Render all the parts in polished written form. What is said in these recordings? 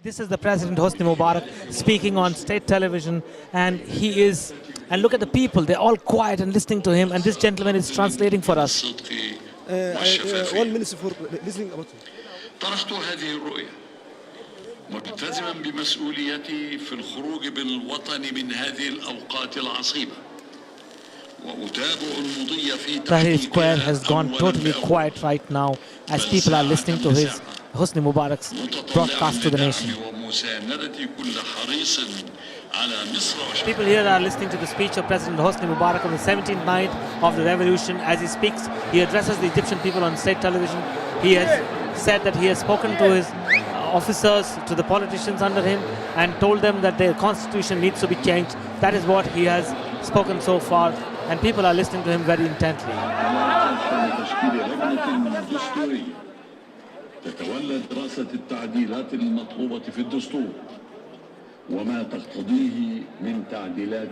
This is the President Hosni Mubarak speaking on state television, and and look at the people, they're all quiet and listening to him, and this gentleman is translating for us. One minute for listening about it. طرحت هذه الرؤية ملتزما بمسؤوليتي في الخروج بالوطن من هذه الأوقات العصيبة وأتابع المضي في Tahrir Square has تحقيق gone totally quiet right now as people are listening to his Hosni Mubarak's broadcast to the nation. People here are listening to the speech of President Hosni Mubarak on the 17th night of the revolution. As he speaks, he addresses the Egyptian people on state television. He has said that he has spoken to his officers, to the politicians under him, and told them that their constitution needs to be changed. That is what he has spoken so far, and people are listening to him very intently. تتولى دراسة التعديلات المطلوبة في الدستور وما تقتضيه من تعديلات.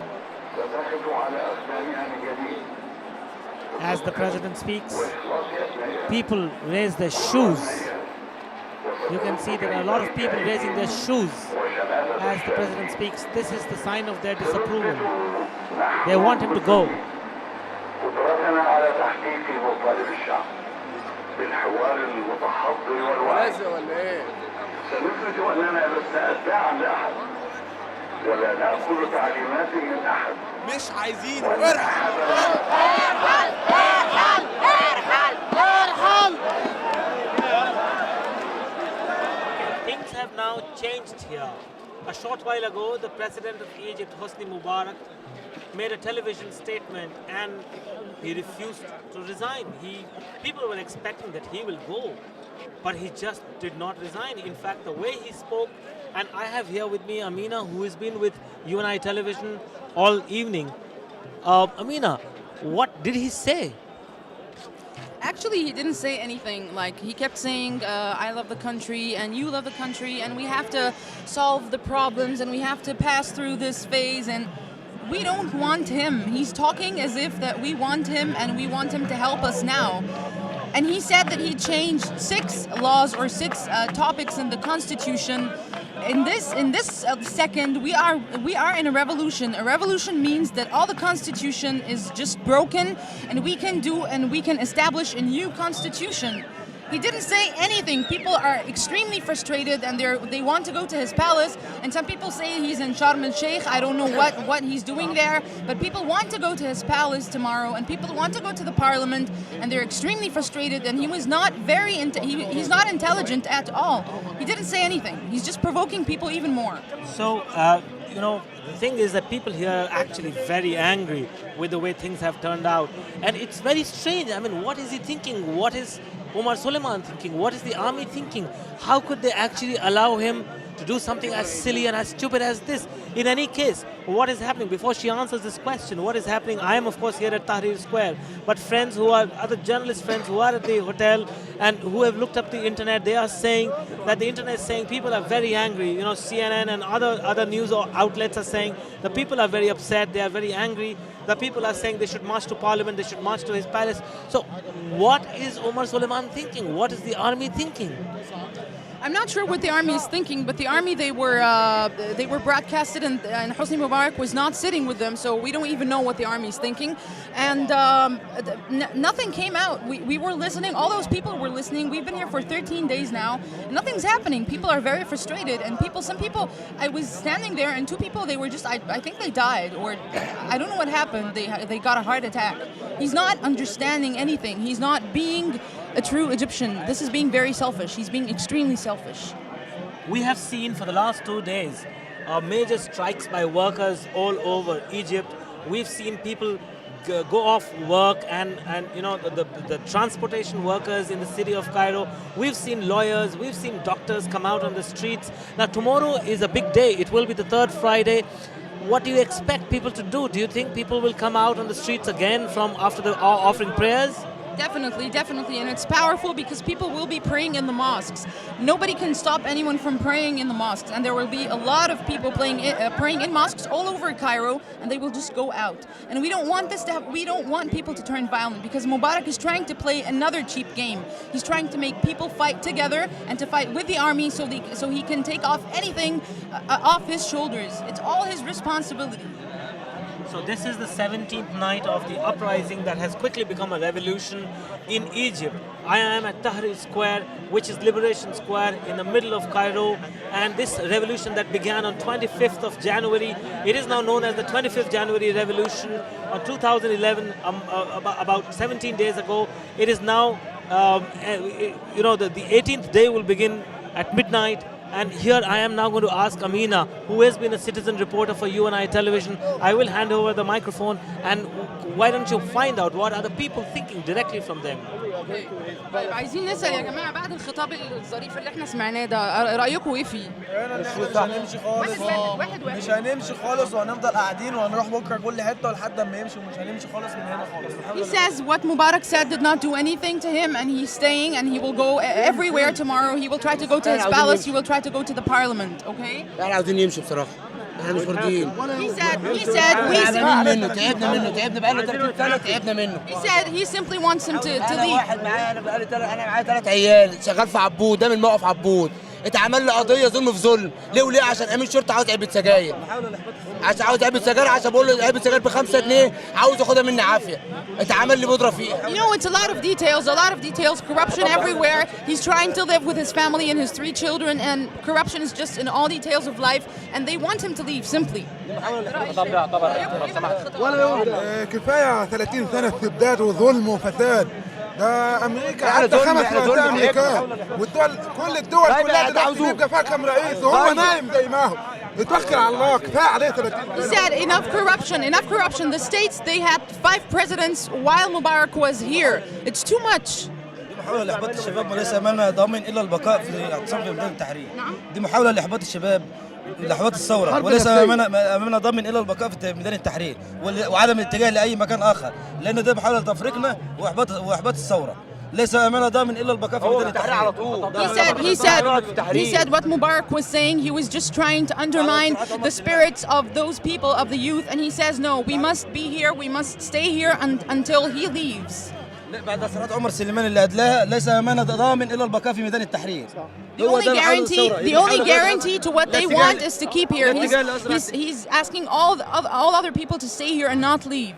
As the president speaks, people raise their shoes. You can see there are a lot of people raising their shoes as the president speaks. This is the sign of their disapproval. They want him to go. بالحوار المتحضر والوعي سنثبت أننا لسنا أتباعا لأحد ولا نأخذ تعليمات من أحد مش عايزين ارحل Things have now changed here. A short while ago, the president of Egypt, Hosni Mubarak, made a television statement and he refused to resign. People were expecting that he will go, but he just did not resign. In fact, the way he spoke, and I have here with me Amina, who has been with UNI television all evening. Amina, what did he say? Actually, he didn't say anything. Like, he kept saying, I love the country and you love the country and we have to solve the problems and we have to pass through this phase, and we don't want him. He's talking as if that we want him and we want him to help us now. And he said that he changed 6 laws or 6 topics in the constitution. In this second, we are in a revolution. A revolution means that all the constitution is just broken, and we can establish a new constitution. He didn't say anything. People are extremely frustrated and they want to go to his palace, and some people say he's in Sharm el-Sheikh. I don't know what he's doing there, but people want to go to his palace tomorrow, and people want to go to the parliament, and they're extremely frustrated, and he was not he's not intelligent at all. He didn't say anything. He's just provoking people even more. So, the thing is that people here are actually very angry with the way things have turned out. And it's very strange. I mean, what is he thinking? What is Omar Suleiman thinking? What is the army thinking? How could they actually allow him to do something as silly and as stupid as this? In any case, what is happening? Before she answers this question, what is happening? I am, of course, here at Tahrir Square. But friends who are, other journalist friends who are at the hotel and who have looked up the internet, they are saying that the internet is saying people are very angry. You know, CNN and other news outlets are saying the people are very upset, they are very angry. The people are saying they should march to parliament, they should march to his palace. So what is Omar Suleiman thinking? What is the army thinking? I'm not sure what the army is thinking, but the army, they were broadcasted, and Hosni Mubarak was not sitting with them, so we don't even know what the army is thinking. And nothing came out. We were listening. All those people were listening. We've been here for 13 days now. Nothing's happening. People are very frustrated, and some people. I was standing there, and 2 people, they were just. I think they died, or I don't know what happened. They got a heart attack. He's not understanding anything. He's not being a true Egyptian. This is being very selfish. He's being extremely selfish. We have seen for the last 2 days major strikes by workers all over Egypt. We've seen people go off work and you know, the transportation workers in the city of Cairo. We've seen lawyers, we've seen doctors come out on the streets. Now tomorrow is a big day. It will be the 3rd Friday. What do you expect people to do? Do you think people will come out on the streets again from after the offering prayers? Definitely, definitely, and it's powerful because people will be praying in the mosques. Nobody can stop anyone from praying in the mosques, and there will be a lot of people praying in mosques all over Cairo, and they will just go out. And we don't want this to happen. We don't want people to turn violent because Mubarak is trying to play another cheap game. He's trying to make people fight together and to fight with the army so he can take off anything off his shoulders. It's all his responsibility. So this is the 17th night of the uprising that has quickly become a revolution in Egypt. I am at Tahrir Square, which is Liberation Square in the middle of Cairo, and this revolution that began on 25th of January, it is now known as the 25th January Revolution. On 2011, about 17 days ago, it is now, the 18th day will begin at midnight. And here I am now going to ask Amina, who has been a citizen reporter for UNI Television. I will hand over the microphone, and why don't you find out what are the people thinking directly from them. طيب عايزين نسأل يا جماعة بعد الخطاب الظريف اللي احنا سمعناه ده رأيكم ايه فيه؟ مش هنمشي خالص. واحد. مش هنمشي خالص وهنفضل قاعدين وهنروح بكره كل حته لحد ما يمشي ومش هنمشي خالص من هنا خالص. He says what Mubarak said did not do anything to him, and he's staying, and he will go everywhere tomorrow. He will try to go to his palace. He will try to go to the parliament. Okay? احنا عاوزين نمشي بصراحه. احنا مش راضيين. He said تعبنا بقالنا 30 سنه تعبنا منه. he simply wants him to leave. واحد معايا انا معايا 3 عيال شغال في عبود، ده من موقف عبود. اتعمل لي قضيه ظلم في ظلم، ليه وليه؟ عشان امين شرطه عاوز علبه سجاير. عاوز علبه سجاير، عشان بقول له علبه سجاير ب5 جنيه عاوز ياخدها مني عافيه. اتعمل لي بودره فيها. You know, it's a lot of details, corruption everywhere. He's trying to live with his family and his 3 children, and corruption is just in all details of life, and they want him to leave simply. ولا يوم كفايه 30 سنه استبداد وظلم وفساد. ده امريكا حتى 5 رؤساء امريكان، والدول كل الدول كلها دلوقتي بيبقى فيها كام رئيس وهو نايم زي ما هو. يتوكل على الله، كفايه عليه 30 He سنه. said enough corruption. The states, they had 5 presidents while Mubarak was here. It's too much. دي محاوله لاحباط الشباب وليس امامنا ضامن الا البقاء في اعتصام في ميدان التحرير. دي محاوله لاحباط الشباب لاحباط الثوره وليس امامنا ضامن الا البقاء في ميدان التحرير وعدم الاتجاه لاي مكان اخر، لان ده محاوله تفريقنا واحباط الثوره. ليس امامنا ضامن الا البقاء في ميدان التحرير على طول. He said what Mubarak was saying. He was just trying to undermine the spirits of those people, of the youth, and he says no, we must be here, we must stay here until he leaves. بعد ثورات عمر سليمان اللي أدلاها ليس أمانة ضامن إلا البقاء في ميدان التحرير. The only guarantee to what they want is to keep here. He's asking all other people to stay here and not leave.